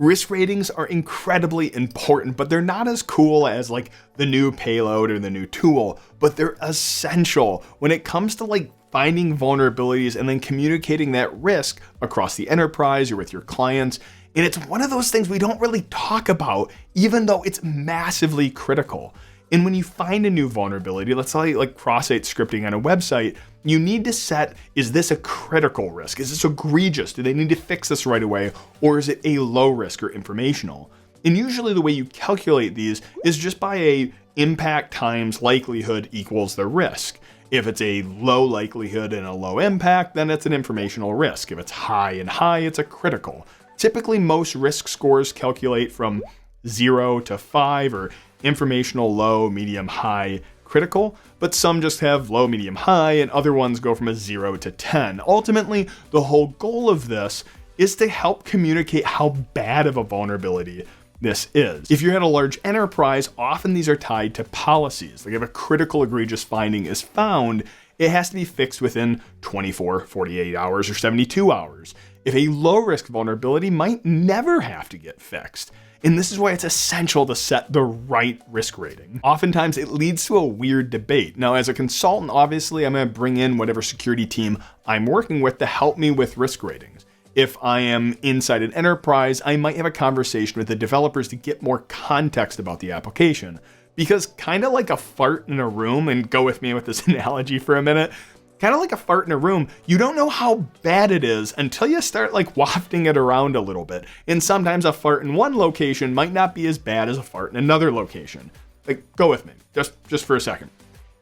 Risk ratings are incredibly important, but they're not as cool as like the new payload or the new tool, but they're essential when it comes to like finding vulnerabilities and then communicating that risk across the enterprise or with your clients. And it's one of those things we don't really talk about, even though it's massively critical. And when you find a new vulnerability, let's say like cross-site scripting on a website, you need to set, is this a critical risk? Is this egregious? Do they need to fix this right away? Or is it a low risk or informational? And usually the way you calculate these is just by a impact times likelihood equals the risk. If it's a low likelihood and a low impact, then it's an informational risk. If it's high and high, it's a critical. Typically, most risk scores calculate from 0 to 5 or informational, low, medium, high, critical, but some just have low, medium, high, and other ones go from a 0 to 10. Ultimately, the whole goal of this is to help communicate how bad of a vulnerability this is. If you're at a large enterprise, often these are tied to policies. Like if a critical egregious finding is found, it has to be fixed within 24, 48 hours, or 72 hours. If a low risk vulnerability might never have to get fixed. And this is why it's essential to set the right risk rating. Oftentimes it leads to a weird debate. Now, as a consultant, obviously I'm going to bring in whatever security team I'm working with to help me with risk ratings. If I am inside an enterprise, I might have a conversation with the developers to get more context about the application. Because kind of like a fart in a room, and go with me with this analogy for a minute, kind of like a fart in a room, you don't know how bad it is until you start like wafting it around a little bit. And sometimes a fart in one location might not be as bad as a fart in another location. Like, go with me, just for a second.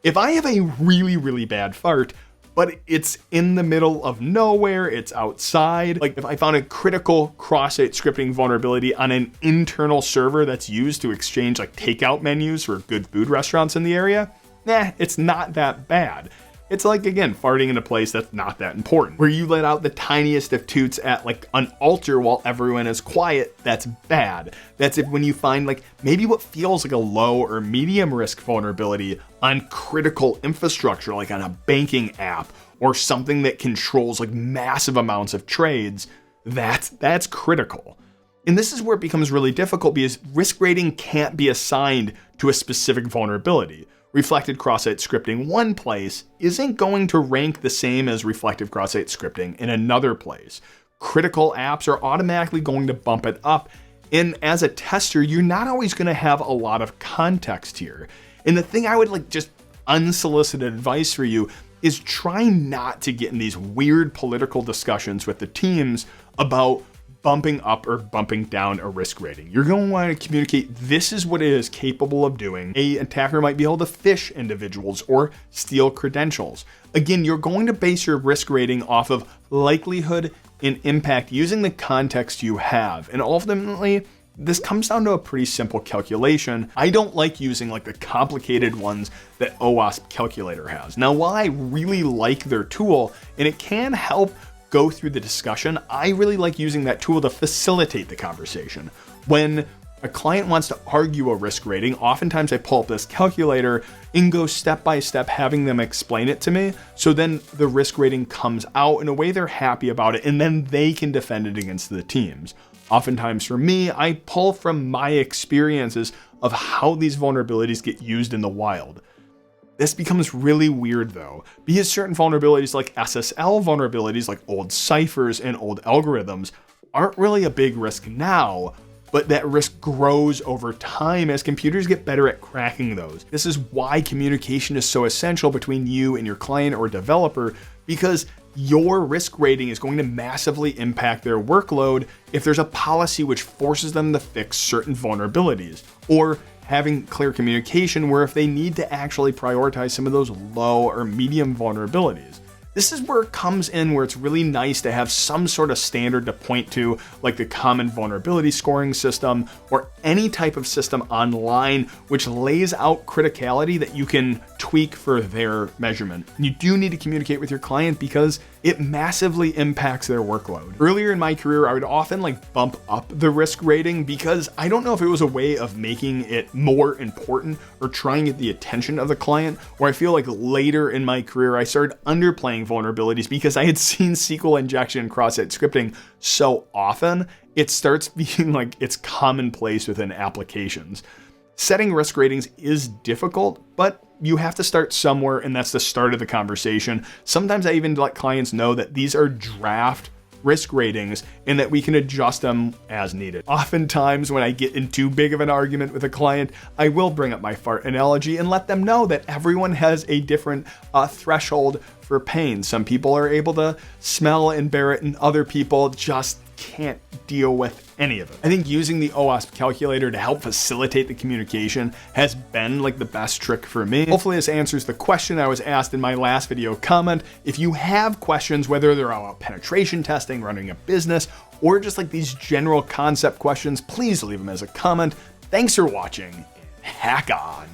If I have a really, really bad fart, but it's in the middle of nowhere, it's outside. Like if I found a critical cross-site scripting vulnerability on an internal server that's used to exchange like takeout menus for good food restaurants in the area, it's not that bad. It's like, again, farting in a place that's not that important. Where you let out the tiniest of toots at like an altar while everyone is quiet, that's bad. That's if when you find like maybe what feels like a low or medium risk vulnerability on critical infrastructure, like on a banking app or something that controls like massive amounts of trades, that's critical. And this is where it becomes really difficult because risk rating can't be assigned to a specific vulnerability. Reflected cross-site scripting one place isn't going to rank the same as reflective cross-site scripting in another place. Critical apps are automatically going to bump it up. And as a tester, you're not always going to have a lot of context here. And the thing I would like just unsolicited advice for you is try not to get in these weird political discussions with the teams about bumping up or bumping down a risk rating. You're going to want to communicate this is what it is capable of doing. An attacker might be able to phish individuals or steal credentials. Again, you're going to base your risk rating off of likelihood and impact using the context you have. And ultimately, this comes down to a pretty simple calculation. I don't like using like the complicated ones that OWASP Calculator has. Now, while I really like their tool and it can help go through the discussion, I really like using that tool to facilitate the conversation. When a client wants to argue a risk rating, oftentimes I pull up this calculator and go step by step, having them explain it to me. So then the risk rating comes out in a way they're happy about it, and then they can defend it against the teams. Oftentimes for me, I pull from my experiences of how these vulnerabilities get used in the wild. This becomes really weird though, because certain vulnerabilities like SSL vulnerabilities, like old ciphers and old algorithms, aren't really a big risk now, but that risk grows over time as computers get better at cracking those. This is why communication is so essential between you and your client or developer, because your risk rating is going to massively impact their workload if there's a policy which forces them to fix certain vulnerabilities, or having clear communication where if they need to actually prioritize some of those low or medium vulnerabilities. This is where it comes in where it's really nice to have some sort of standard to point to, like the common vulnerability scoring system or any type of system online which lays out criticality that you can tweak for their measurement. You do need to communicate with your client because it massively impacts their workload. Earlier in my career, I would often bump up the risk rating because I don't know if it was a way of making it more important or trying to get the attention of the client, or I feel like later in my career, I started underplaying vulnerabilities because I had seen SQL injection and cross-site scripting so often, it starts being like it's commonplace within applications. Setting risk ratings is difficult, but you have to start somewhere, and that's the start of the conversation. Sometimes I even let clients know that these are draft risk ratings and that we can adjust them as needed. Oftentimes when I get in too big of an argument with a client, I will bring up my fart analogy and let them know that everyone has a different threshold for pain. Some people are able to smell and bear it, and other people just can't deal with any of it. I think using the OWASP calculator to help facilitate the communication has been like the best trick for me. Hopefully this answers the question I was asked in my last video comment. If you have questions, whether they're about penetration testing, running a business, or just like these general concept questions, please leave them as a comment. Thanks for watching. Hack on.